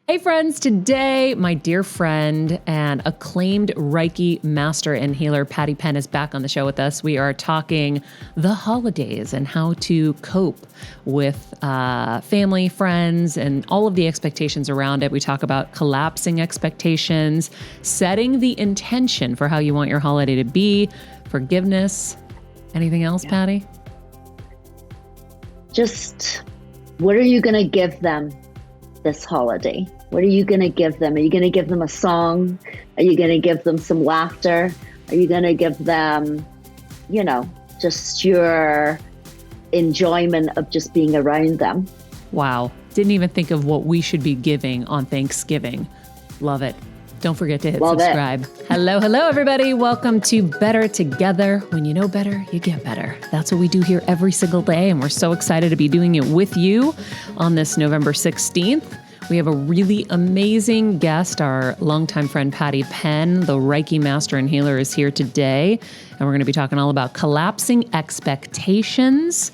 Hey friends, today my dear friend and acclaimed Reiki Master and healer Patti Penn is back on the show with us. We are talking the holidays and how to cope with family, friends, and all of the expectations around it. We talk about collapsing expectations, setting the intention for how you want your holiday to be, forgiveness. Anything else, Patti? Just what are you going to give them this holiday? What are you going to give them? Are you going to give them a song? Are you going to give them some laughter? Are you going to give them, just your enjoyment of just being around them? Wow. Didn't even think of what we should be giving on Thanksgiving. Love it. Don't forget to hit subscribe. Hello, everybody. Welcome to Better Together. When you know better, you get better. That's what we do here every single day, and we're so excited to be doing it with you on this November 16th. We have a really amazing guest. Our longtime friend, Patti Penn, the Reiki Master and healer, is here today. And we're going to be talking all about collapsing expectations,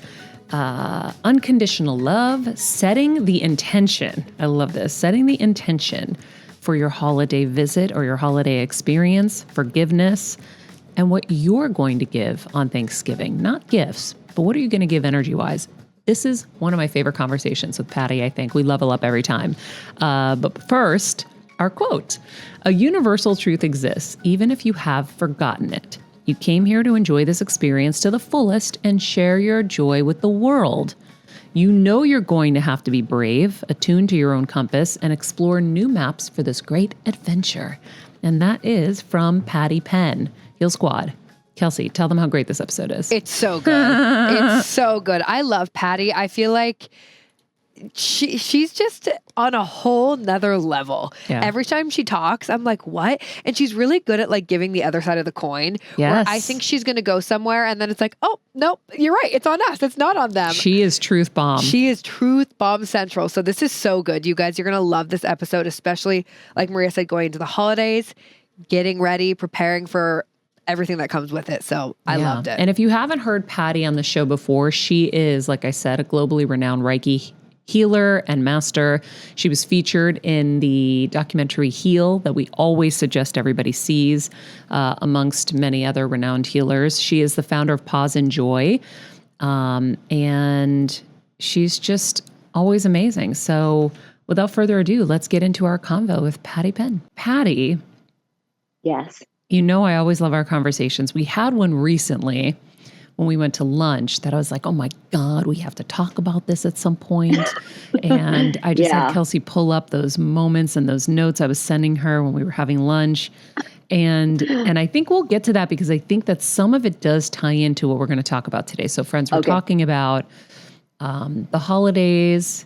unconditional love, setting the intention. I love this. Setting the intention for your holiday visit or your holiday experience, forgiveness, and what you're going to give on Thanksgiving. Not gifts, but what are you going to give energy-wise? This is one of my favorite conversations with Patti, I think. We level up every time. But first, our quote. A universal truth exists, even if you have forgotten it. You came here to enjoy this experience to the fullest and share your joy with the world. You know you're going to have to be brave, attuned to your own compass, and explore new maps for this great adventure. And that is from Patti Penn. Heal Squad. Kelsey, tell them how great this episode is. It's so good. It's so good. I love Patti. I feel like she's just on a whole nother level. Yeah. Every time she talks, I'm like, what? And she's really good at like giving the other side of the coin. Yes. Where I think she's going to go somewhere and then it's like, oh, nope, you're right. It's on us. It's not on them. She is truth bomb. She is truth bomb central. So this is so good. You guys, you're going to love this episode, especially like Maria said, going into the holidays, getting ready, preparing for everything that comes with it. So I loved it. And if you haven't heard Patti on the show before, she is, like I said, a globally renowned Reiki healer and master. She was featured in the documentary Heal that we always suggest everybody sees, amongst many other renowned healers. She is the founder of Pause and Joy. And she's just always amazing. So without further ado, let's get into our convo with Patti Penn. Patti. Yes. You know, I always love our conversations. We had one recently when we went to lunch that I was like, oh my God, we have to talk about this at some point. And I just had Kelsey pull up those moments and those notes I was sending her when we were having lunch. And I think we'll get to that because I think that some of it does tie into what we're going to talk about today. So friends, we're talking about the holidays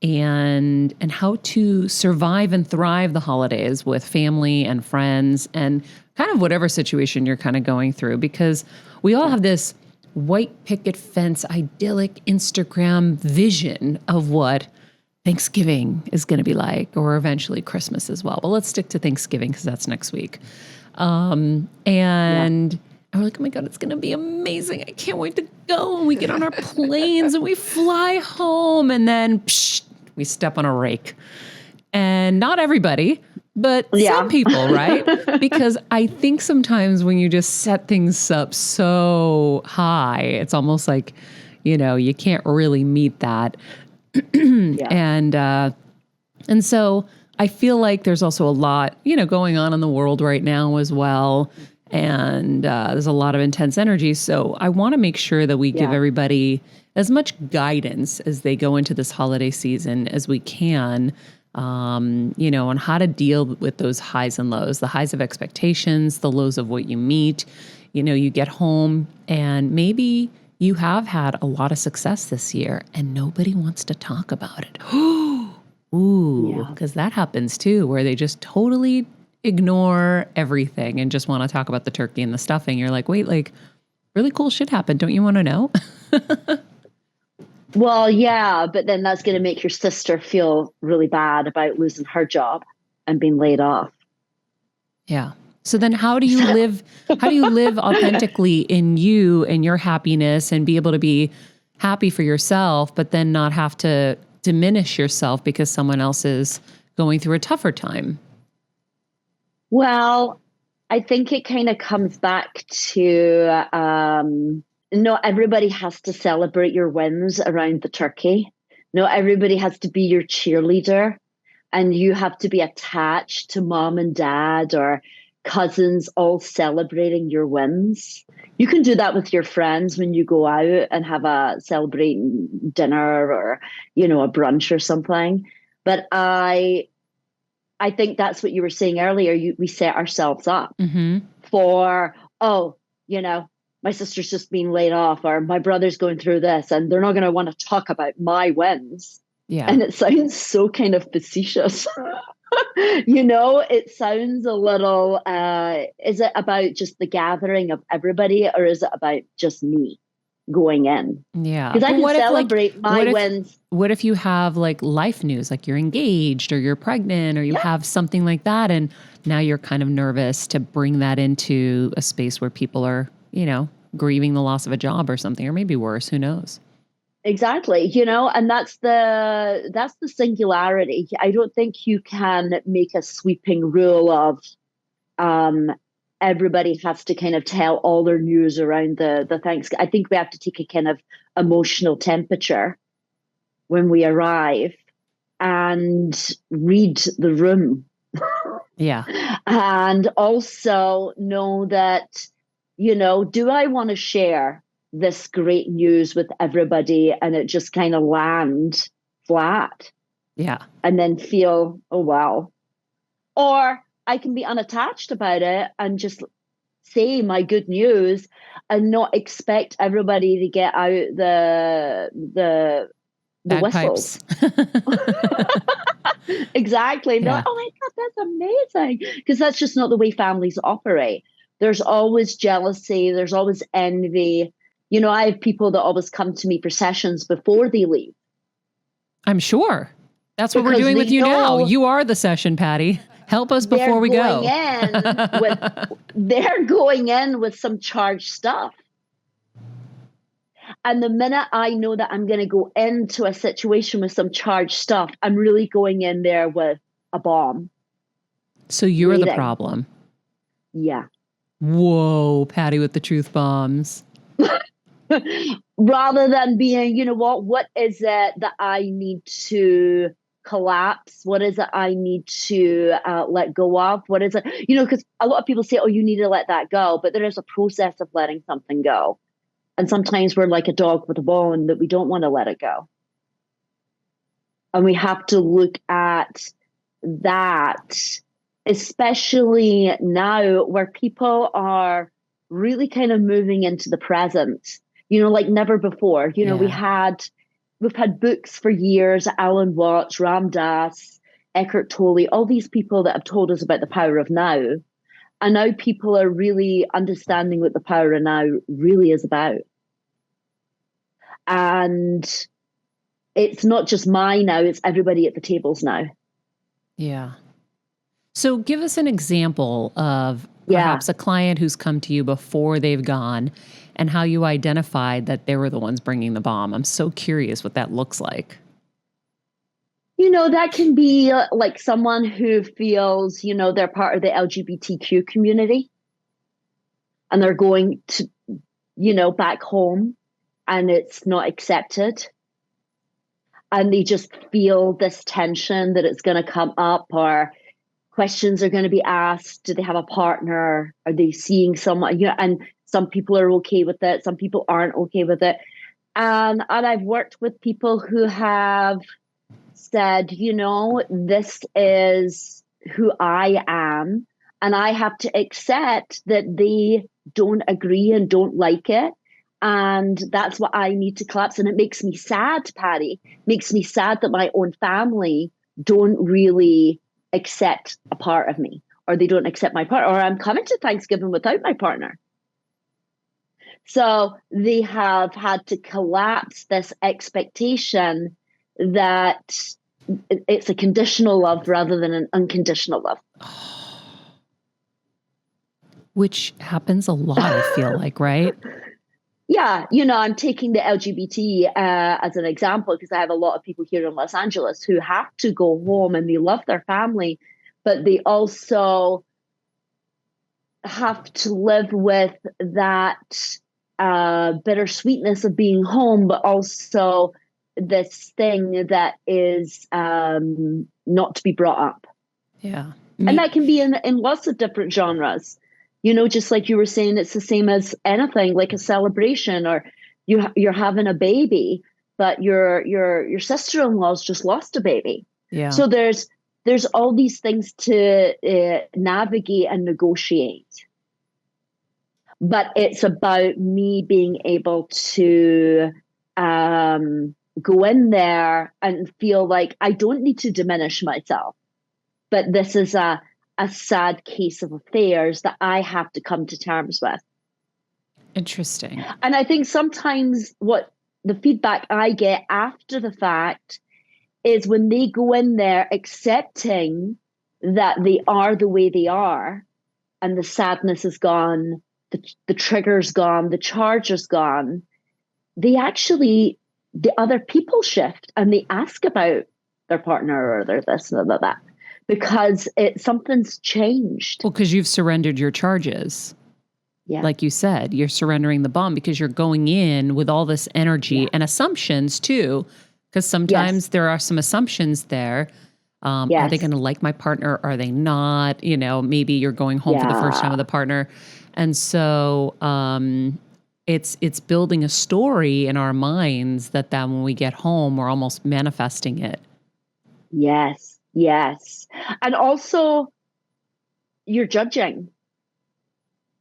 and how to survive and thrive the holidays with family and friends and kind of whatever situation you're kind of going through, because we all have this white picket fence, idyllic Instagram vision of what Thanksgiving is going to be like, or eventually Christmas as well. But let's stick to Thanksgiving because that's next week. And we're like, oh my God, it's going to be amazing. I can't wait to go. And we get on our planes and we fly home and then we step on a rake. And not everybody, but some people, right? Because I think sometimes when you just set things up so high, it's almost like, you can't really meet that. And so I feel like there's also a lot, going on in the world right now as well. And there's a lot of intense energy. So I want to make sure that we give everybody as much guidance as they go into this holiday season as we can, on how to deal with those highs and lows, the highs of expectations, the lows of what you meet. You get home and maybe you have had a lot of success this year and nobody wants to talk about it. Ooh, because that happens too, where they just totally ignore everything and just want to talk about the turkey and the stuffing. You're like, wait, like really cool shit happened. Don't you want to know? Well, yeah, but then that's going to make your sister feel really bad about losing her job and being laid off. Yeah. So then how do you live authentically in you and your happiness and be able to be happy for yourself, but then not have to diminish yourself because someone else is going through a tougher time? Well, I think it kind of comes back to not everybody has to celebrate your wins around the turkey. Not everybody has to be your cheerleader, and you have to be attached to mom and dad or cousins all celebrating your wins. You can do that with your friends when you go out and have a celebrating dinner or, a brunch or something. But I think that's what you were saying earlier. We set ourselves up for, my sister's just being laid off, or my brother's going through this, and they're not going to want to talk about my wins. Yeah. And it sounds so kind of facetious. It sounds a little, is it about just the gathering of everybody, or is it about just me going in? Yeah. Because I can celebrate my wins. What if you have like life news, like you're engaged or you're pregnant or you have something like that, and now you're kind of nervous to bring that into a space where people are, grieving the loss of a job or something, or maybe worse, who knows? Exactly. And that's the singularity. I don't think you can make a sweeping rule of everybody has to kind of tell all their news around the Thanksgiving. I think we have to take a kind of emotional temperature when we arrive and read the room. Yeah. And also know that, do I want to share this great news with everybody and it just kind of land flat? Yeah. And then feel, oh, wow. Or I can be unattached about it and just say my good news and not expect everybody to get out the whistles. Exactly. Yeah. Like, oh my God, that's amazing. Because that's just not the way families operate. There's always jealousy. There's always envy. I have people that always come to me for sessions before they leave. I'm sure. That's what we're doing with you now. You are the session, Patti. Help us before we go. They're going in with some charged stuff. And the minute I know that I'm going to go into a situation with some charged stuff, I'm really going in there with a bomb. So you're the problem. Yeah. Whoa, Patti with the truth bombs. Rather than being, what is it that I need to collapse? What is it I need to let go of? What is it? Because a lot of people say, oh, you need to let that go. But there is a process of letting something go. And sometimes we're like a dog with a bone that we don't want to let it go. And we have to look at that, especially now where people are really kind of moving into the present, like never before. We've had books for years, Alan Watts, Ram Dass, Eckhart Tolle, all these people that have told us about the power of now. And now people are really understanding what the power of now really is about. And it's not just mine now, it's everybody at the tables now. Yeah. So give us an example of perhaps a client who's come to you before they've gone and how you identified that they were the ones bringing the bomb. I'm so curious what that looks like. That can be like someone who feels, they're part of the LGBTQ community and they're going to, back home and it's not accepted. And they just feel this tension that it's going to come up, or questions are going to be asked. Do they have a partner? Are they seeing someone? And some people are okay with it. Some people aren't okay with it. And I've worked with people who have said, this is who I am. And I have to accept that they don't agree and don't like it. And that's what I need to collapse. And it makes me sad, Patti. It makes me sad that my own family don't really accept a part of me, or they don't accept my partner, or I'm coming to Thanksgiving without my partner. So they have had to collapse this expectation that it's a conditional love rather than an unconditional love. Which happens a lot, I feel like, right? Yeah, I'm taking the LGBT as an example because I have a lot of people here in Los Angeles who have to go home and they love their family, but they also have to live with that bittersweetness of being home, but also this thing that is not to be brought up. Yeah. And that can be in lots of different genres. Just like you were saying, it's the same as anything, like a celebration, or you're having a baby, but your sister-in-law's just lost a baby. Yeah. So there's all these things to navigate and negotiate. But it's about me being able to go in there and feel like I don't need to diminish myself. But this is a sad case of affairs that I have to come to terms with. Interesting. And I think sometimes what the feedback I get after the fact is when they go in there accepting that they are the way they are, and the sadness is gone, the trigger's gone, the charge is gone, the other people shift and they ask about their partner or their this and that. Because something's changed. Well, because you've surrendered your charges. Yeah. Like you said, you're surrendering the bomb because you're going in with all this energy and assumptions too. Because sometimes there are some assumptions there. Are they going to like my partner? Are they not? Maybe you're going home for the first time with a partner. And so it's building a story in our minds that then when we get home, we're almost manifesting it. Yes. And also you're judging.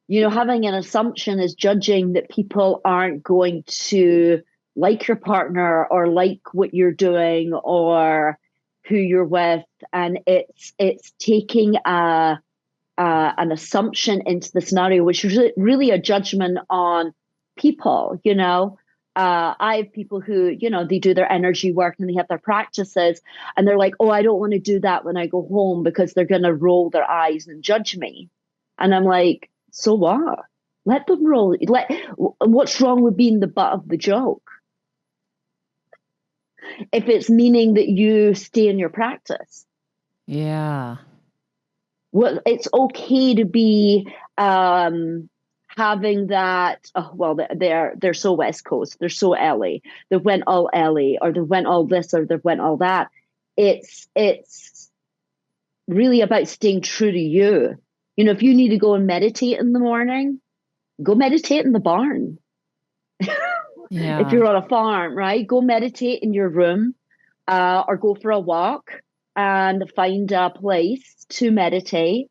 Having an assumption is judging that people aren't going to like your partner or like what you're doing or who you're with. And it's taking an assumption into the scenario, which is really a judgment on people, I have people who, they do their energy work and they have their practices and they're like, oh, I don't want to do that when I go home because they're going to roll their eyes and judge me. And I'm like, so what? Let them roll. What's wrong with being the butt of the joke? If it's meaning that you stay in your practice. Yeah. Well, it's okay to be, having that, they're so West Coast, they're so LA, they went all LA, or they went all this, or they went all that. It's really about staying true to you. If you need to go and meditate in the morning, go meditate in the barn. If you're on a farm, right? Go meditate in your room, or go for a walk and find a place to meditate,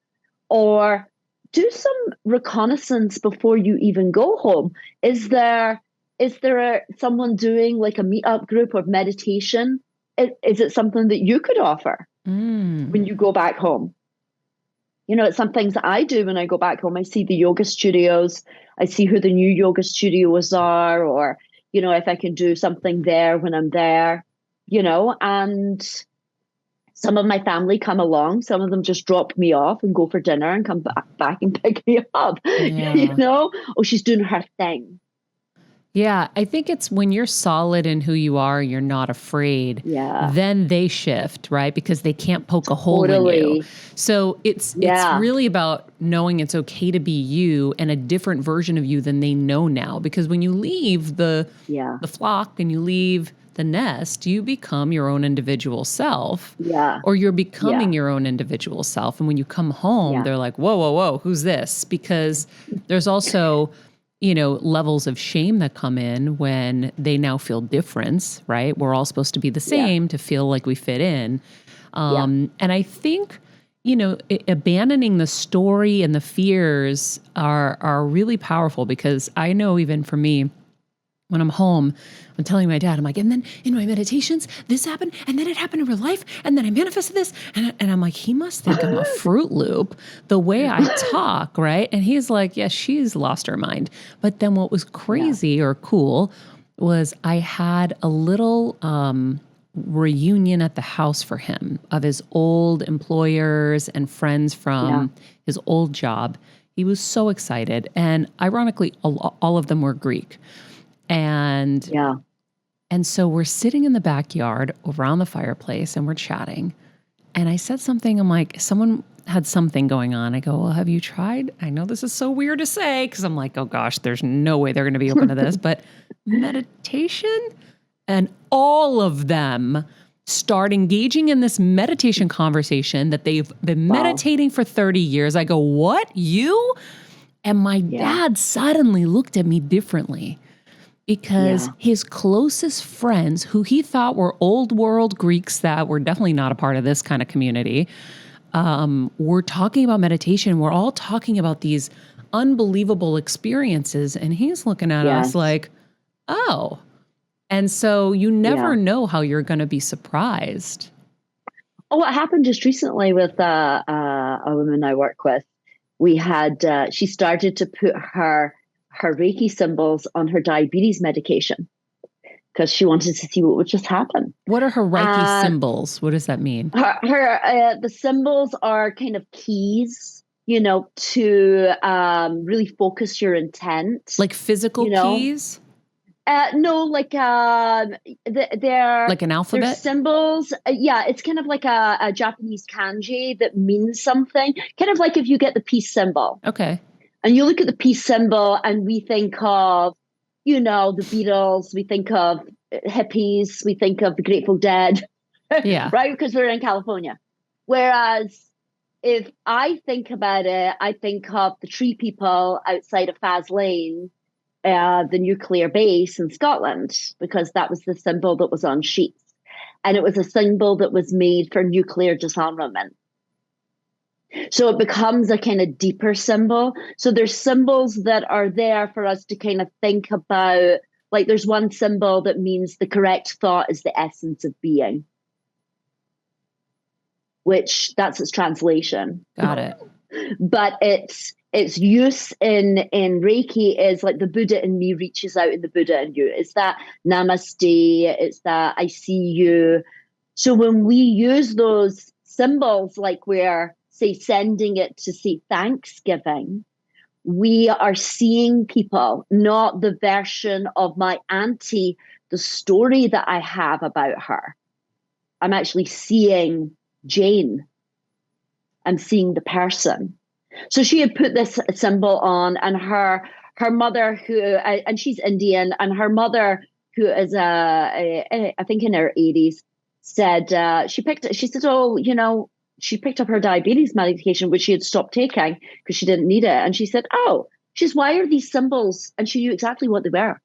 or do some reconnaissance before you even go home. Is there someone doing like a meetup group of meditation? Is it something that you could offer when you go back home? It's some things that I do when I go back home. I see the yoga studios. I see who the new yoga studios are, or, if I can do something there when I'm there, and some of my family come along. Some of them just drop me off and go for dinner and come back and pick me up. Yeah. Oh, she's doing her thing. Yeah, I think it's when you're solid in who you are, you're not afraid. Yeah. Then they shift, right? Because they can't poke a hole in you. So it's really about knowing it's okay to be you and a different version of you than they know now. Because when you leave the flock and you leave the nest, you become your own individual self. Yeah. Or you're becoming your own individual self. And when you come home, they're like, whoa, who's this? Because there's also, levels of shame that come in when they now feel difference, right? We're all supposed to be the same to feel like we fit in. And I think, abandoning the story and the fears are really powerful, because I know even for me, when I'm home, I'm telling my dad, I'm like, and then in my meditations, this happened, and then it happened in real life, and then I manifested this, and I'm like, he must think I'm a Fruit Loop, the way I talk, right? And he's like, yeah, she's lost her mind. But then what was crazy or cool was I had a little reunion at the house for him of his old employers and friends from his old job. He was so excited. And ironically, all of them were Greek. And so we're sitting in the backyard around the fireplace and we're chatting. And I said something, I'm like, someone had something going on. I go, well, have you tried? I know this is so weird to say because I'm like, oh gosh, there's no way they're going to be open to this, but meditation? And all of them start engaging in this meditation conversation that they've been meditating for 30 years. I go, what? You? And my dad suddenly looked at me differently because his closest friends, who he thought were old world Greeks that were definitely not a part of this kind of community, we're talking about meditation. We're all talking about these unbelievable experiences. And he's looking at us like, oh. And so you never know how you're going to be surprised. Oh, what happened just recently with a woman I work with? We had, she started to put her Reiki symbols on her diabetes medication because she wanted to see what would just happen. What are her Reiki symbols? What does that mean? The symbols are kind of keys, to really focus your intent. Like physical keys? No, like they're like an alphabet. They're symbols. It's kind of like a Japanese kanji that means something. Kind of like if you get the peace symbol. Okay. And you look at the peace symbol, and we think of, the Beatles. We think of hippies. We think of the Grateful Dead. Yeah. Right, because we're in California. Whereas if I think about it, I think of the tree people outside of Faslane. The nuclear base in Scotland, because that was the symbol that was on sheets. And it was a symbol that was made for nuclear disarmament. So it becomes a kind of deeper symbol. So there's symbols that are there for us to kind of think about. Like there's one symbol that means the correct thought is the essence of being, which that's its translation. Got it. But its use in Reiki is like the Buddha in me reaches out in the Buddha in you. It's that namaste. It's that I see you. So when we use those symbols, like we're, say, sending it to say Thanksgiving, we are seeing people, not the version of my auntie, the story that I have about her. I'm actually seeing Jane. I'm seeing the person. So she had put this symbol on, and her mother, and she's Indian, and her mother, who is I think in her 80s, said she said, she picked up her diabetes medication, which she had stopped taking because she didn't need it, and she said, why are these symbols? And she knew exactly what they were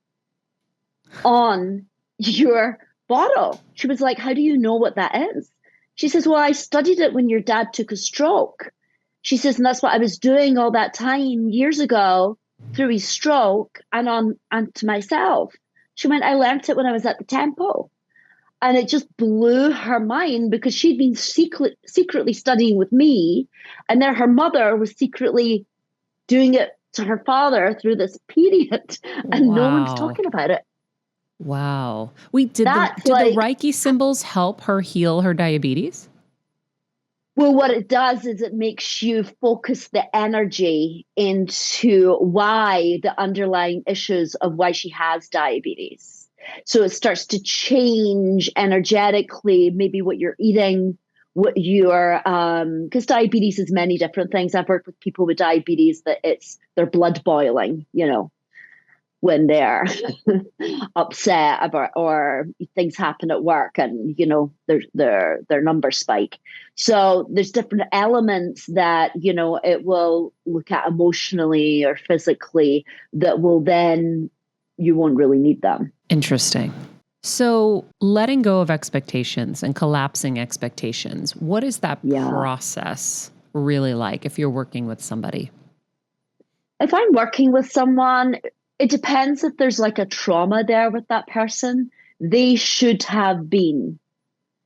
on your bottle. She was like, how do you know what that is? She says, well, I studied it when your dad took a stroke. She says, and that's what I was doing all that time years ago through his stroke and to myself. She went, I learned it when I was at the temple. And it just blew her mind because she'd been secretly studying with me. And then her mother was secretly doing it to her father through this period. And no one's talking about it. Wow. Wait, did the Reiki symbols help her heal her diabetes? Well, what it does is it makes you focus the energy into why the underlying issues of why she has diabetes. So it starts to change energetically, maybe what you're eating, what you're, because diabetes is many different things. I've worked with people with diabetes that their blood boiling, when they're upset about, or things happen at work and, their numbers spike. So there's different elements that, it will look at emotionally or physically that will then, you won't really need them. Interesting. So letting go of expectations and collapsing expectations, what is that process really like if you're working with somebody? If I'm working with someone, it depends if there's like a trauma there with that person. They should have been.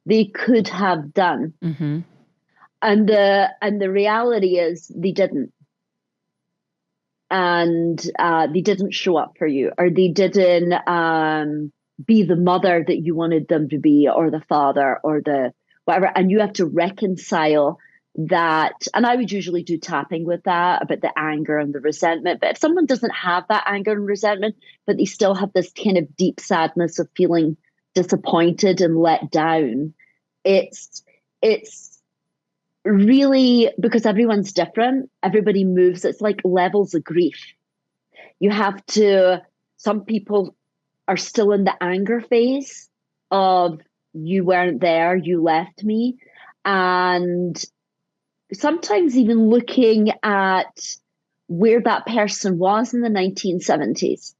They could have done. Mm-hmm. And the reality is they didn't. And they didn't show up for you, or they didn't be the mother that you wanted them to be, or the father, or the whatever. And you have to reconcile that, and I would usually do tapping with that about the anger and the resentment. But if someone doesn't have that anger and resentment, but they still have this kind of deep sadness of feeling disappointed and let down, it's really, because everyone's different, everybody moves, it's like levels of grief. You have to, some people are still in the anger phase of you weren't there, you left me. And sometimes even looking at where that person was in the 1970s,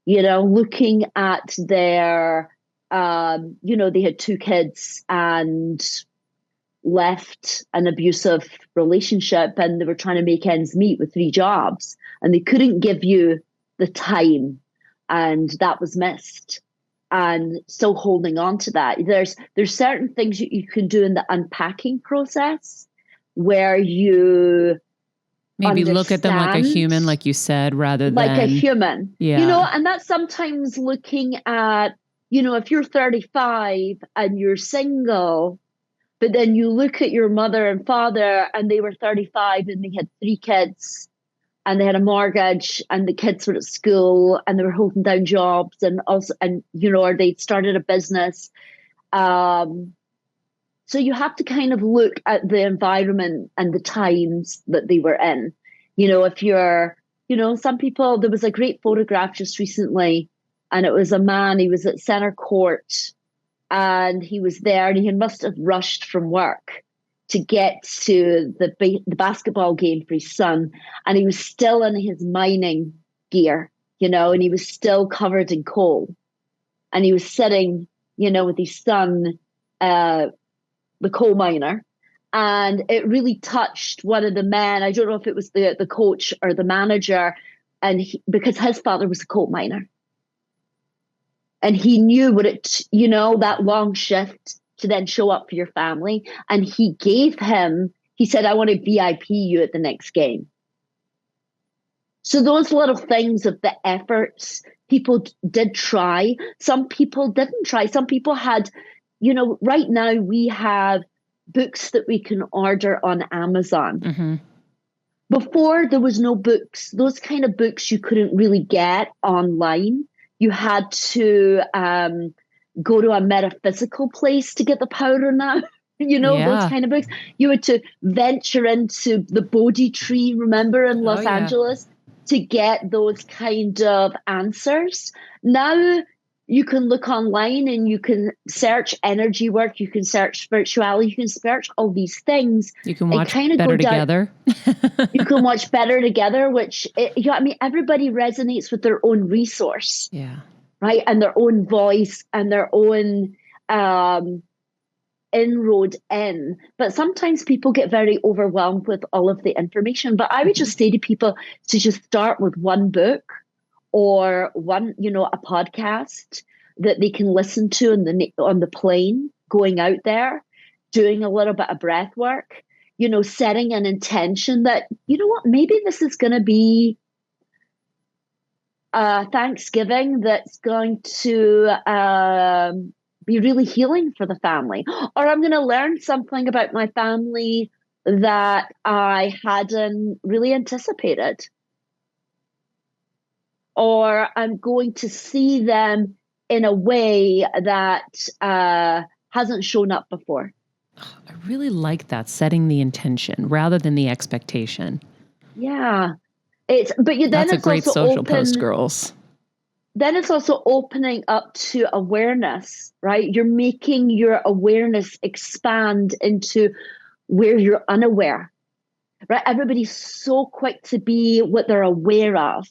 looking at their, they had 2 kids and left an abusive relationship, and they were trying to make ends meet with 3 jobs, and they couldn't give you the time, and that was missed. And still holding on to that. There's certain things you can do in the unpacking process where you maybe look at them like a human, like you said, rather like than a human. Yeah. And that's sometimes looking at, if you're 35 and you're single, but then you look at your mother and father and they were 35 and they had 3 kids and they had a mortgage and the kids were at school and they were holding down jobs and also, or they'd started a business. So you have to kind of look at the environment and the times that they were in. If you're, some people, there was a great photograph just recently, and it was a man, he was at center court and he was there and he must have rushed from work to get to the basketball game for his son. And he was still in his mining gear, and he was still covered in coal. And he was sitting, with his son, the coal miner, and it really touched one of the men. I don't know if it was the coach or the manager, and because his father was a coal miner, and he knew what that long shift to then show up for your family, and he said, I want to VIP you at the next game. So those little things of the efforts, people did try. Some people didn't try. Some people had, right now we have books that we can order on Amazon. Mm-hmm. Before, there was no books. Those kind of books you couldn't really get online. You had to go to a metaphysical place to get the powder now. Those kind of books. You had to venture into the Bodhi tree, remember, in Los Angeles, to get those kind of answers. Now you can look online and you can search energy work, you can search spirituality, you can search all these things. You can watch Better Together. You can watch Better Together, which, everybody resonates with their own resource. Yeah. Right? And their own voice and their own inroad in. But sometimes people get very overwhelmed with all of the information. But I would just say to people to just start with one book or one, a podcast that they can listen to on the plane, going out there, doing a little bit of breath work, setting an intention that, maybe this is going to be Thanksgiving that's going to be really healing for the family. Or I'm going to learn something about my family that I hadn't really anticipated. Or I'm going to see them in a way that hasn't shown up before. I really like that, setting the intention rather than the expectation. Yeah. That's a great social post, girls. Then it's also opening up to awareness, right? You're making your awareness expand into where you're unaware, right? Everybody's so quick to be what they're aware of.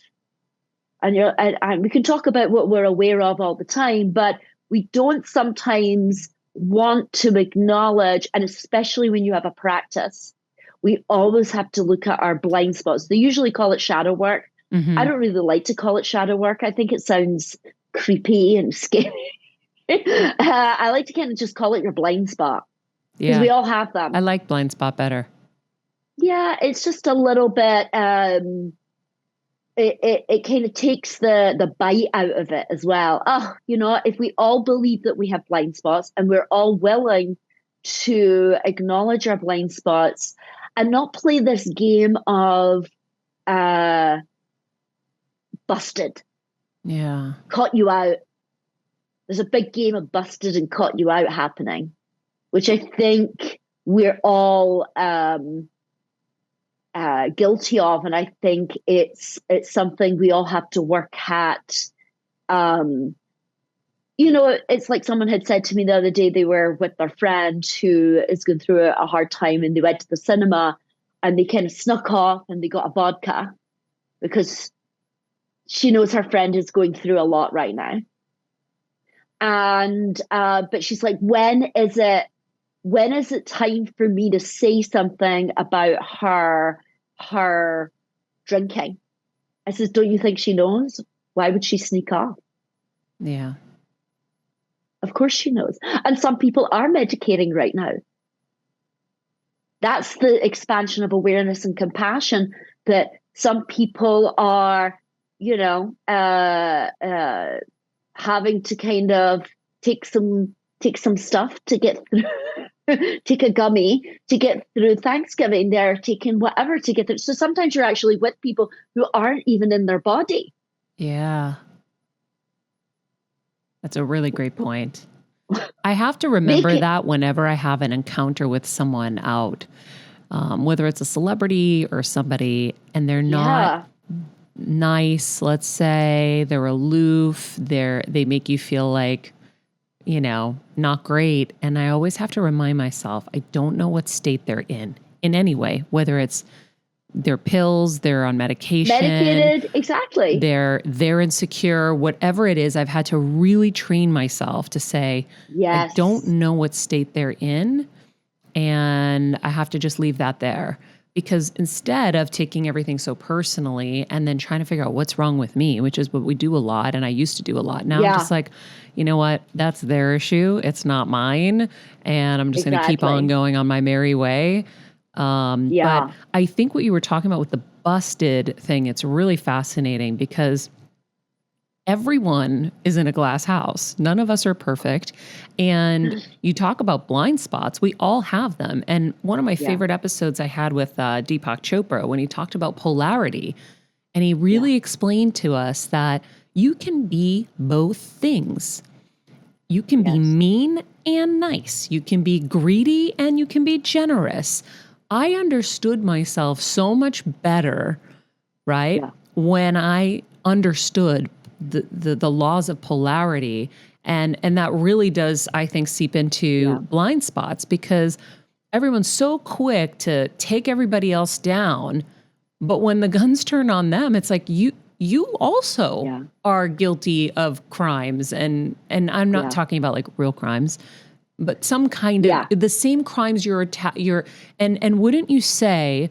And we can talk about what we're aware of all the time, but we don't sometimes want to acknowledge, and especially when you have a practice, we always have to look at our blind spots. They usually call it shadow work. Mm-hmm. I don't really like to call it shadow work. I think it sounds creepy and scary. I like to kind of just call it your blind spot. Because we all have them. I like blind spot better. Yeah, it's just a little bit... It kind of takes the bite out of it as well. If we all believe that we have blind spots and we're all willing to acknowledge our blind spots and not play this game of busted. Yeah. Caught you out. There's a big game of busted and caught you out happening, which I think we're all guilty of. And I think it's something we all have to work at. It's like someone had said to me the other day, they were with their friend who is going through a hard time, and they went to the cinema and they kind of snuck off and they got a vodka because she knows her friend is going through a lot right now. And, but she's like, when is it time for me to say something about her drinking? I says, don't you think she knows? Why would she sneak off? Yeah. Of course she knows. And some people are medicating right now. That's the expansion of awareness and compassion, that some people are, having to kind of take some stuff to get through, take a gummy to get through Thanksgiving. They're taking whatever to get through. So sometimes you're actually with people who aren't even in their body. Yeah. That's a really great point. I have to remember that whenever I have an encounter with someone out, whether it's a celebrity or somebody, and they're not nice, let's say, they're aloof, they make you feel like, not great. And I always have to remind myself, I don't know what state they're in any way, whether it's their pills, they're on medication. Medicated, exactly. They're insecure, whatever it is. I've had to really train myself to say, yes, I don't know what state they're in, and I have to just leave that there. Because instead of taking everything so personally and then trying to figure out what's wrong with me, which is what we do a lot, and I used to do a lot. Now I'm just like, you know what? That's their issue. It's not mine. And I'm just going to keep on going on my merry way. But I think what you were talking about with the busted thing, it's really fascinating because everyone is in a glass house. None of us are perfect. And you talk about blind spots. We all have them. And one of my favorite episodes I had with Deepak Chopra, when he talked about polarity, and he really explained to us that you can be both things. You can be mean and nice. You can be greedy and you can be generous. I understood myself so much better, right? Yeah. When I understood the laws of polarity. And that really does, I think, seep into blind spots, because everyone's so quick to take everybody else down. But when the guns turn on them, it's like you also are guilty of crimes. And I'm not talking about like real crimes, but some kind of the same crimes and wouldn't you say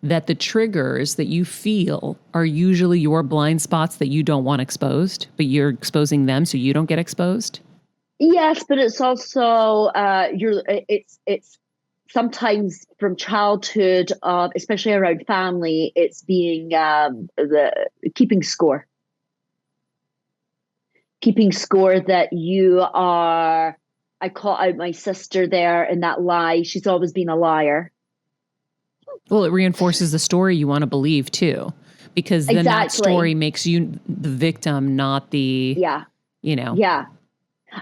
that the triggers that you feel are usually your blind spots that you don't want exposed, but you're exposing them so you don't get exposed? Yes, but it's also it's sometimes from childhood, especially around family, it's being the keeping score that you are. I caught out my sister there in that lie. She's always been a liar. Well, it reinforces the story you want to believe too, because then that story makes you the victim, not the, Yeah.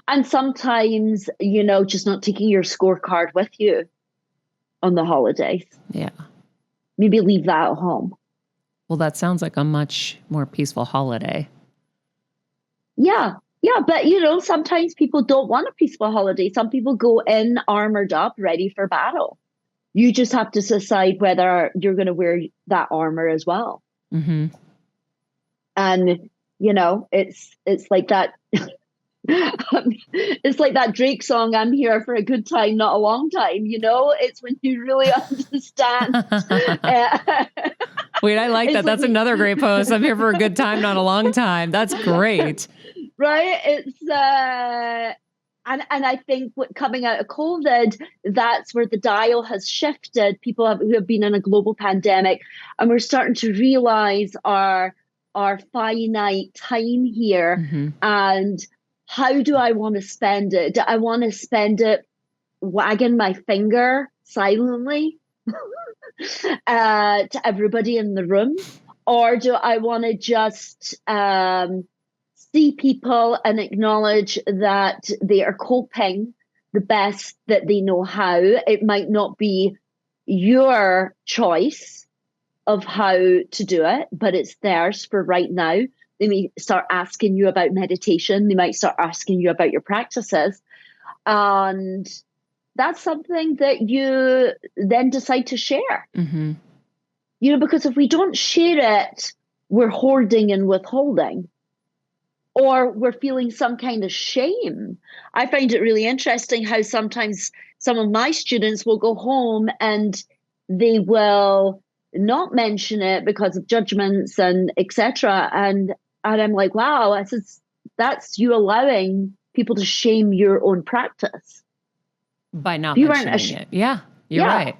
And sometimes, just not taking your scorecard with you on the holidays. Yeah. Maybe leave that at home. Well, that sounds like a much more peaceful holiday. Yeah. Yeah, but sometimes people don't want a peaceful holiday. Some people go in armored up, ready for battle. You just have to decide whether you're going to wear that armor as well. Mm-hmm. And it's like that. It's like that Drake song, "I'm here for a good time, not a long time." It's when you really understand. Wait, I like that. That's another great post. "I'm here for a good time, not a long time." That's great. Right? It's and I think coming out of COVID, that's where the dial has shifted. People who have been in a global pandemic, and we're starting to realize our finite time here, and how do I want to spend it? Do I want to spend it wagging my finger silently to everybody in the room? Or do I want to just see people and acknowledge that they are coping the best that they know how? It might not be your choice of how to do it, but it's theirs for right now. They may start asking you about meditation. They might start asking you about your practices. And that's something that you then decide to share. Mm-hmm. You know, because if we don't share it, we're hoarding and withholding, or we're feeling some kind of shame. I find it really interesting how sometimes some of my students will go home and they will not mention it because of judgments and etc. And I'm like, wow, that's you allowing people to shame your own practice by not mentioning it. Yeah, you're right.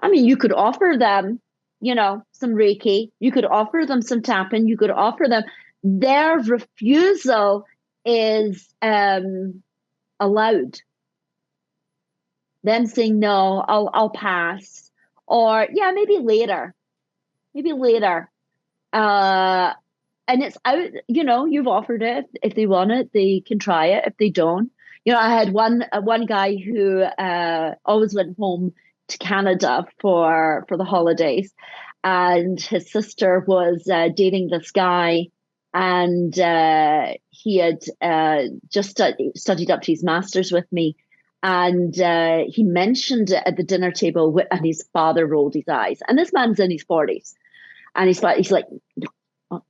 I mean, you could offer them, you know, some Reiki. You could offer them some tapping. You could offer them. Their refusal is allowed. Them saying no, I'll pass, or yeah, maybe later. And it's out. You know, you've offered it. If they want it, they can try it. If they don't, you know, I had one guy who always went home to Canada for the holidays, and his sister was dating this guy, and he had just studied up to his master's with me, and he mentioned it at the dinner table, and his father rolled his eyes. And this man's in his 40s, and he's like,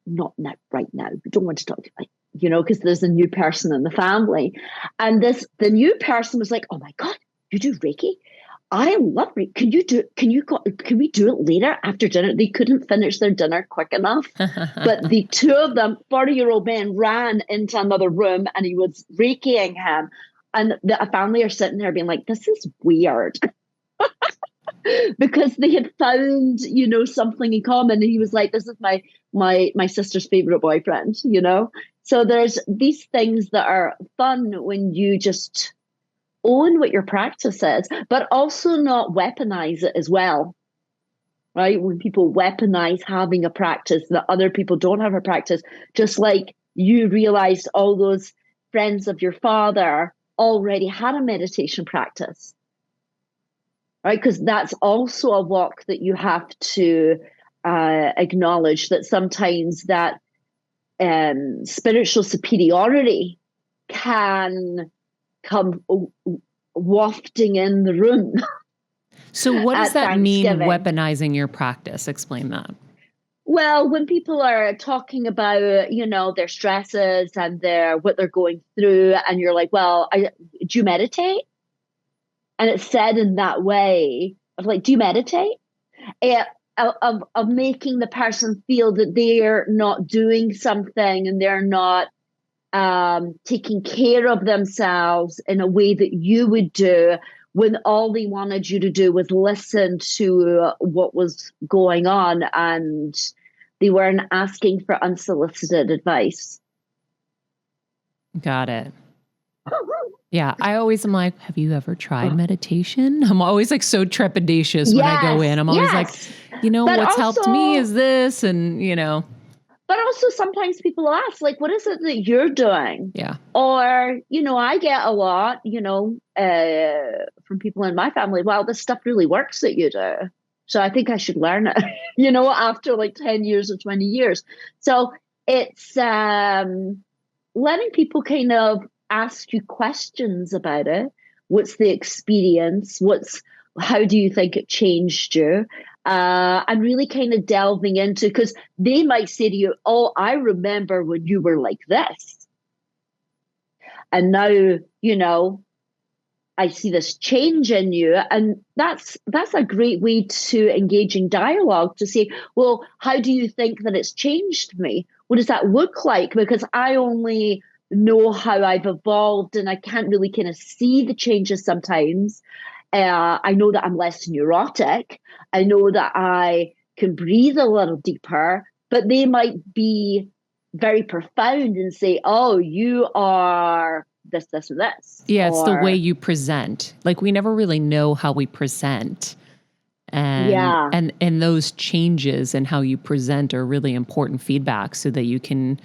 not right now. We don't want to talk about, you know, because there's a new person in the family, and the new person was like, "Oh my God, you do Reiki? I love Reiki. Can we do it later after dinner?" They couldn't finish their dinner quick enough, but the two of them, 40-year-old men, ran into another room, and he was Reikiing him, and the family are sitting there being like, "This is weird." Because they had found, you know, something in common. And he was like, "This is my sister's favorite boyfriend," you know? So there's these things that are fun when you just own what your practice is, but also not weaponize it as well, right? When people weaponize having a practice that other people don't have a practice, just like you realized all those friends of your father already had a meditation practice. Right, because that's also a walk that you have to acknowledge, that sometimes that spiritual superiority can come wafting in the room. So what does that mean, weaponizing your practice? Explain that. Well, when people are talking about, you know, their stresses and what they're going through, and you're like, "Well, do you meditate?" And it's said in that way of like, "Do you meditate?" Of making the person feel that they're not doing something and they're not taking care of themselves in a way that you would do, when all they wanted you to do was listen to what was going on, and they weren't asking for unsolicited advice. Got it. Yeah, I always am like, "Have you ever tried meditation?" I'm always like so trepidatious when I go in. I'm always like, you know, but what's helped me is this, and you know. But also sometimes people ask, like, "What is it that you're doing?" Yeah. Or, you know, I get a lot, you know, from people in my family, "Well, this stuff really works that you do, so I think I should learn it," you know, after like 10 years or 20 years. So it's letting people kind of ask you questions about it. What's the experience? How do you think it changed you? And really kind of delving into, because they might say to you, "Oh, I remember when you were like this. And now, you know, I see this change in you." And that's a great way to engage in dialogue, to say, "Well, how do you think that it's changed me? What does that look like? Because I only know how I've evolved, and I can't really kind of see the changes sometimes. I know that I'm less neurotic. I know that I can breathe a little deeper," but they might be very profound and say, "Oh, you are this, this, or this. Yeah, it's the way you present. Like, we never really know how we present. And those changes in how you present are really important feedback so that you can,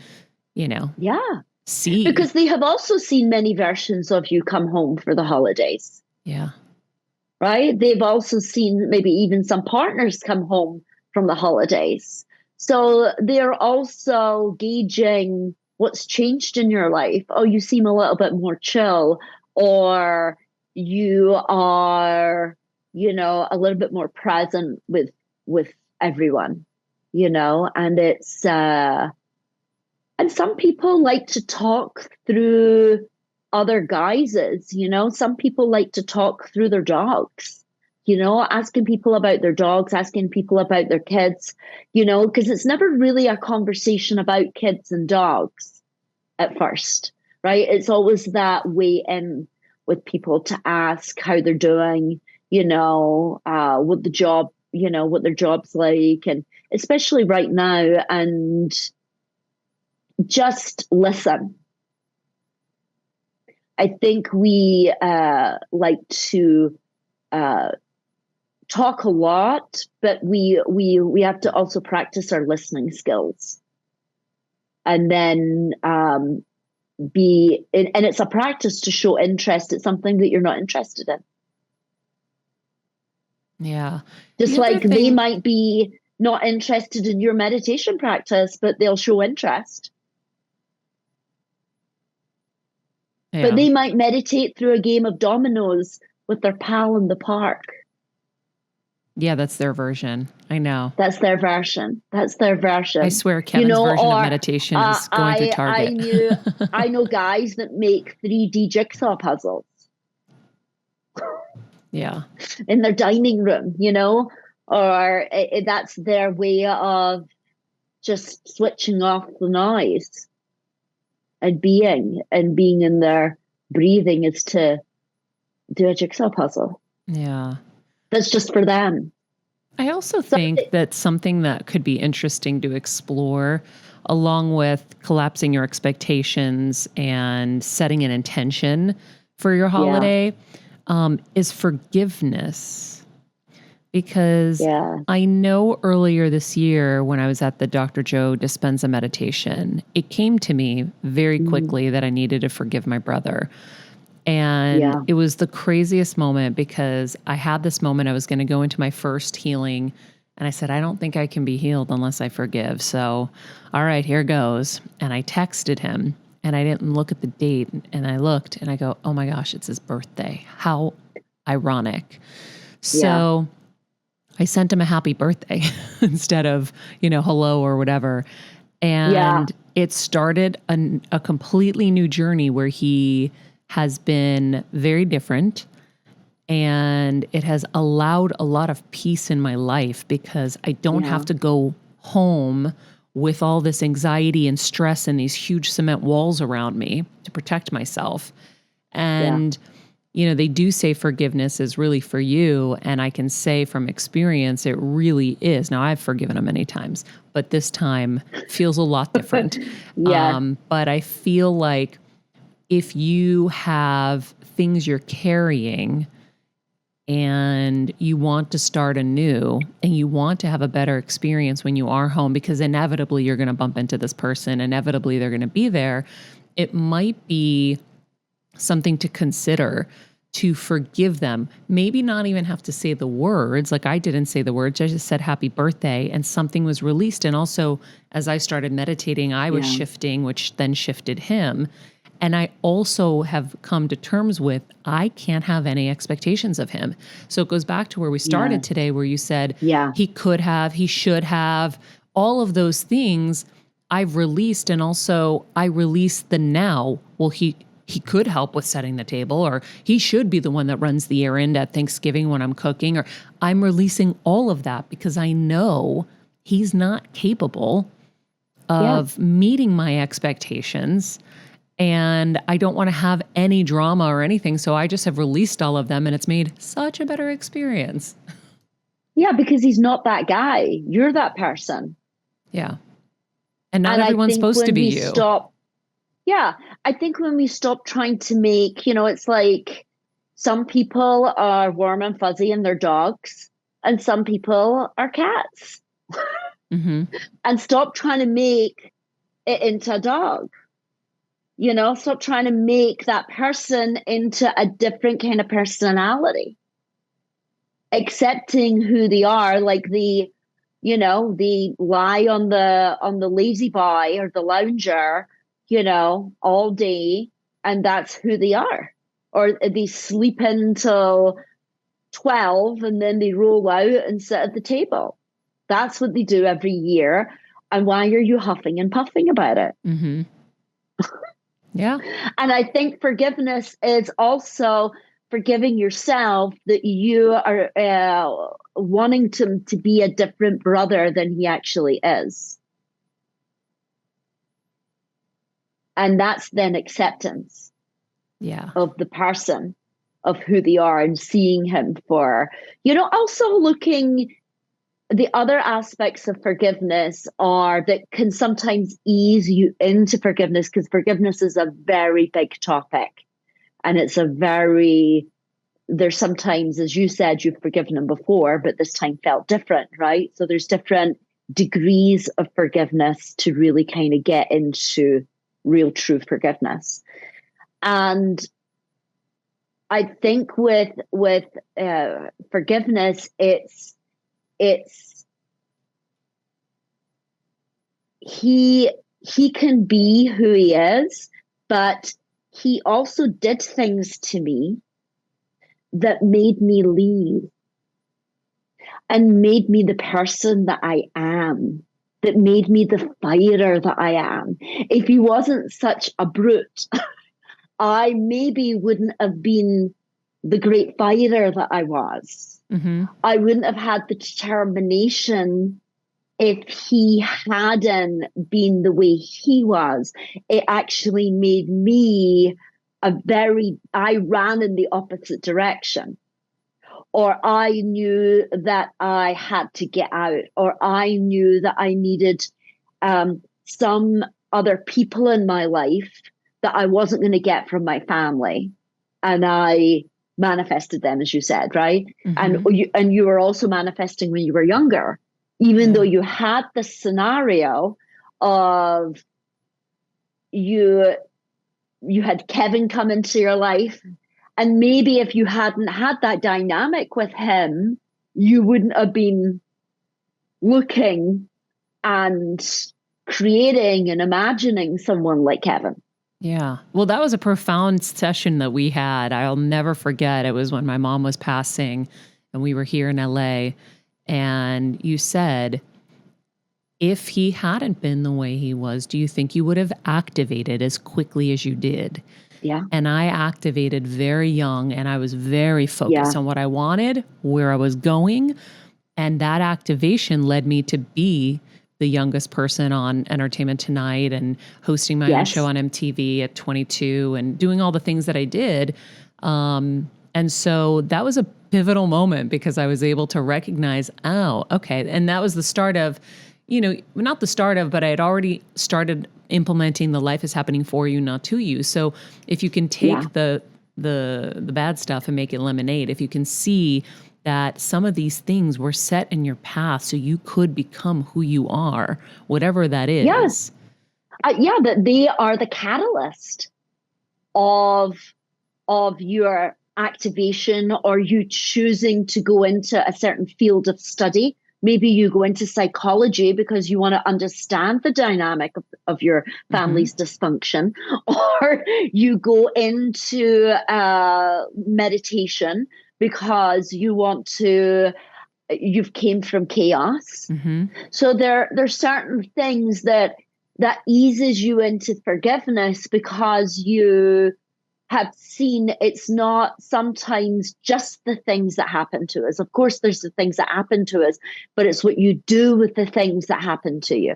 see. Because they have also seen many versions of you come home for the holidays. Yeah. Right? They've also seen maybe even some partners come home from the holidays. So they're also gauging what's changed in your life. Oh, you seem a little bit more chill, or you are, a little bit more present with everyone, and it's, and some people like to talk through other guises, some people like to talk through their dogs, asking people about their dogs, asking people about their kids, because it's never really a conversation about kids and dogs at first, right? It's always that way in with people to ask how they're doing, what the job, what their job's like, and especially right now, and just listen. I think we like to talk a lot, but we have to also practice our listening skills, and then and it's a practice to show interest at something that you're not interested in. Yeah, just like they might be not interested in your meditation practice, but they'll show interest. Yeah. But they might meditate through a game of dominoes with their pal in the park. Yeah, that's their version. I know. That's their version. I swear Kevin's version of meditation is going through Target. I know guys that make 3D jigsaw puzzles. Yeah. In their dining room, or that's their way of just switching off the noise. And being in their breathing is to do a jigsaw puzzle. Yeah. That's just for them. I also think that's something that could be interesting to explore, along with collapsing your expectations and setting an intention for your holiday, is forgiveness. Because I know earlier this year when I was at the Dr. Joe Dispenza meditation, it came to me very quickly that I needed to forgive my brother. And it was the craziest moment because I had this moment, I was going to go into my first healing, and I said, I don't think I can be healed unless I forgive. So, all right, here goes. And I texted him, and I didn't look at the date, and I looked, and I go, oh my gosh, it's his birthday. How ironic. So I sent him a happy birthday instead of, hello or whatever. And it started a completely new journey where he has been very different. And it has allowed a lot of peace in my life because I don't have to go home with all this anxiety and stress and these huge cement walls around me to protect myself. And they do say forgiveness is really for you. And I can say from experience, it really is. Now, I've forgiven him many times, but this time feels a lot different. But I feel like if you have things you're carrying and you want to start anew and you want to have a better experience when you are home, because inevitably you're going to bump into this person, inevitably they're going to be there, it might be something to consider to forgive them. Maybe not even have to say the words. Like I didn't say the words. I just said happy birthday and something was released. And also as I started meditating, I was shifting, which then shifted him. And I also have come to terms with, I can't have any expectations of him. So it goes back to where we started today, where you said, he could have, he should have, all of those things I've released. And also I released the now. Well, he could help with setting the table, or he should be the one that runs the errand at Thanksgiving when I'm cooking, or I'm releasing all of that because I know he's not capable of meeting my expectations. And I don't want to have any drama or anything. So I just have released all of them and it's made such a better experience. Yeah, because he's not that guy. You're that person. Yeah. And not everyone's supposed to be you. Yeah. I think when we stop trying to make, it's like some people are warm and fuzzy and they're dogs, and some people are cats. Mm-hmm. And stop trying to make it into a dog. Stop trying to make that person into a different kind of personality. Accepting who they are, like the lie on the lazy boy or the lounger, all day, and that's who they are. Or they sleep until 12 and then they roll out and sit at the table. That's what they do every year. And why are you huffing and puffing about it? Mm-hmm. Yeah. And I think forgiveness is also forgiving yourself that you are wanting to be a different brother than he actually is. And that's then acceptance of the person, of who they are, and seeing him for, also looking. The other aspects of forgiveness are that can sometimes ease you into forgiveness, because forgiveness is a very big topic. And there's sometimes, as you said, you've forgiven them before, but this time felt different, right? So there's different degrees of forgiveness to really kind of get into real, true forgiveness. And I think with forgiveness, it's he can be who he is, but he also did things to me that made me leave and made me the person that I am, that made me the fighter that I am. If he wasn't such a brute, I maybe wouldn't have been the great fighter that I was. Mm-hmm. I wouldn't have had the determination if he hadn't been the way he was. It actually made me I ran in the opposite direction. Or I knew that I had to get out, or I knew that I needed some other people in my life that I wasn't going to get from my family. And I manifested them, as you said, right? Mm-hmm. And you were also manifesting when you were younger, even though you had the scenario of you had Kevin come into your life. And maybe if you hadn't had that dynamic with him, you wouldn't have been looking and creating and imagining someone like Kevin. Yeah. Well, that was a profound session that we had. I'll never forget. It was when my mom was passing and we were here in LA. And you said, if he hadn't been the way he was, do you think you would have activated as quickly as you did? Yeah. And I activated very young, and I was very focused on what I wanted, where I was going. And that activation led me to be the youngest person on Entertainment Tonight and hosting my own show on MTV at 22 and doing all the things that I did. And so that was a pivotal moment because I was able to recognize, oh, okay. And that was the start of, not the start of, but I had already started implementing the life is happening for you, not to you. So if you can take the bad stuff and make it lemonade, if you can see that some of these things were set in your path so you could become who you are, whatever that is. Yes. That they are the catalyst of your activation, or you choosing to go into a certain field of study. Maybe you go into psychology because you want to understand the dynamic of your family's dysfunction, or you go into meditation because you've came from chaos. Mm-hmm. So there's certain things that eases you into forgiveness because you have seen it's not sometimes just the things that happen to us. Of course, there's the things that happen to us, but it's what you do with the things that happen to you.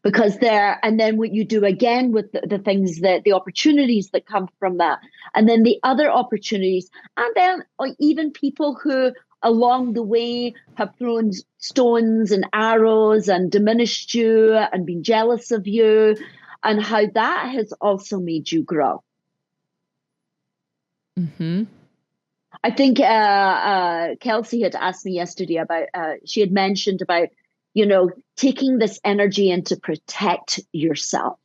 And then what you do again with the things the opportunities that come from that, and then the other opportunities, and then even people who along the way have thrown stones and arrows and diminished you and been jealous of you. and how that has also made you grow. Mm-hmm. I think Kelsey had asked me yesterday about, she had mentioned about, taking this energy in to protect yourself.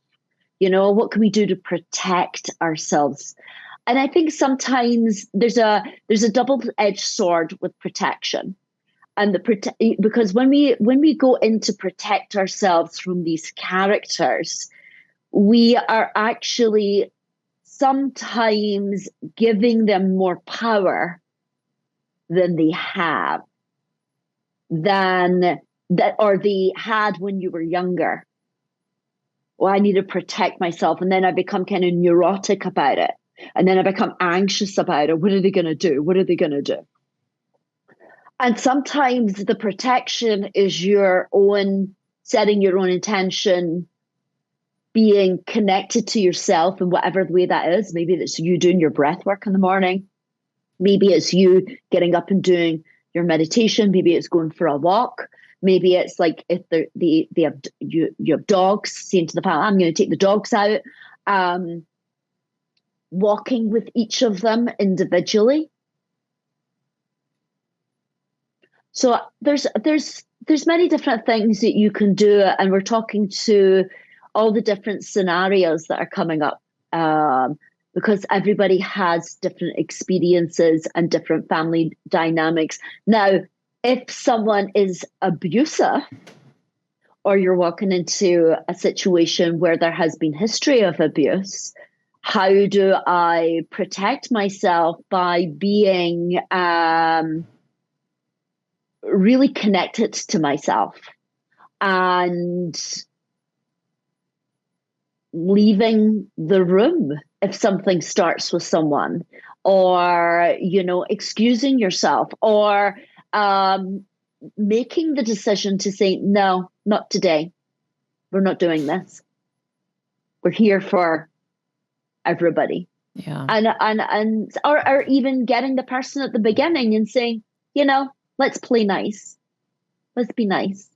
What can we do to protect ourselves? And I think sometimes there's a double-edged sword with protection. And because when we go in to protect ourselves from these characters, we are actually sometimes giving them more power than they have, or they had when you were younger. Well, I need to protect myself. And then I become kind of neurotic about it. And then I become anxious about it. What are they going to do? What are they going to do? And sometimes the protection is your own, setting your own intention, being connected to yourself in whatever the way that is. Maybe it's you doing your breath work in the morning. Maybe it's you getting up and doing your meditation. Maybe it's going for a walk. Maybe it's like if you have dogs, saying to the family, I'm going to take the dogs out, walking with each of them individually. So there's many different things that you can do, and we're talking to all the different scenarios that are coming up, because everybody has different experiences and different family dynamics. Now, if someone is abusive, or you're walking into a situation where there has been history of abuse, how do I protect myself? By being really connected to myself and leaving the room if something starts with someone, or, excusing yourself, or making the decision to say, no, not today. We're not doing this. We're here for everybody. Yeah. Or even getting the person at the beginning and saying, let's play nice. Let's be nice.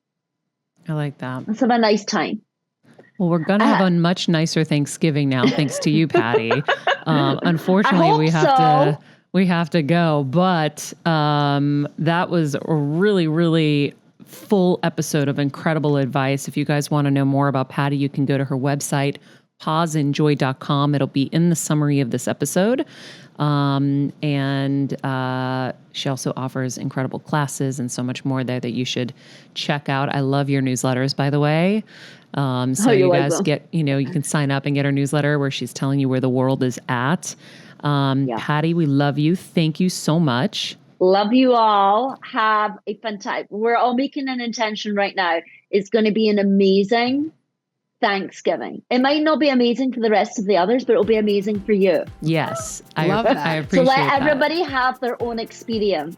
I like that. Let's have a nice time. Well, we're going to have a much nicer Thanksgiving now, thanks to you, Patti. Unfortunately, we have to go, but that was a really, really full episode of incredible advice. If you guys want to know more about Patti, you can go to her website, pauseandjoy.com. It'll be in the summary of this episode. And she also offers incredible classes and so much more there that you should check out. I love your newsletters, by the way. So you guys get, you can sign up and get her newsletter where she's telling you where the world is at. Patti, we love you. Thank you so much. Love you all. Have a fantastic, we're all making an intention right now. It's going to be an amazing Thanksgiving. It might not be amazing for the rest of the others, but it'll be amazing for you. Yes. I love that. I appreciate that. So let everybody have their own experience.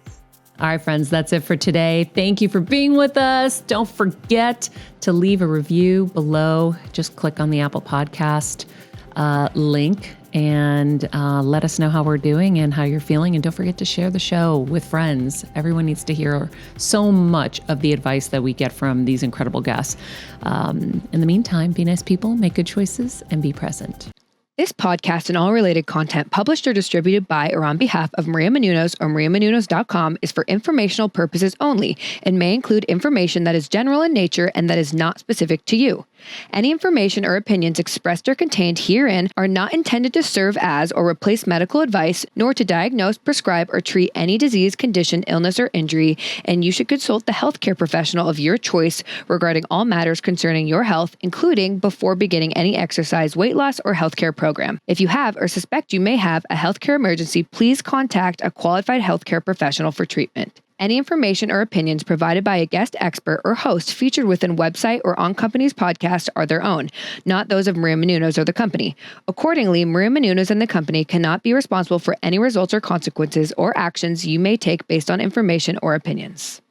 All right, friends, that's it for today. Thank you for being with us. Don't forget to leave a review below. Just click on the Apple Podcast link and let us know how we're doing and how you're feeling. And don't forget to share the show with friends. Everyone needs to hear so much of the advice that we get from these incredible guests. In the meantime, be nice people, make good choices, and be present. This podcast and all related content published or distributed by or on behalf of Maria Menounos or mariamenounos.com is for informational purposes only and may include information that is general in nature and that is not specific to you. Any information or opinions expressed or contained herein are not intended to serve as or replace medical advice, nor to diagnose, prescribe, or treat any disease, condition, illness, or injury, and you should consult the healthcare professional of your choice regarding all matters concerning your health, including before beginning any exercise, weight loss, or healthcare program. If you have or suspect you may have a healthcare emergency, please contact a qualified healthcare professional for treatment. Any information or opinions provided by a guest expert or host featured within website or on company's podcast are their own, not those of Maria Menounos or the company. Accordingly, Maria Menounos and the company cannot be responsible for any results or consequences or actions you may take based on information or opinions.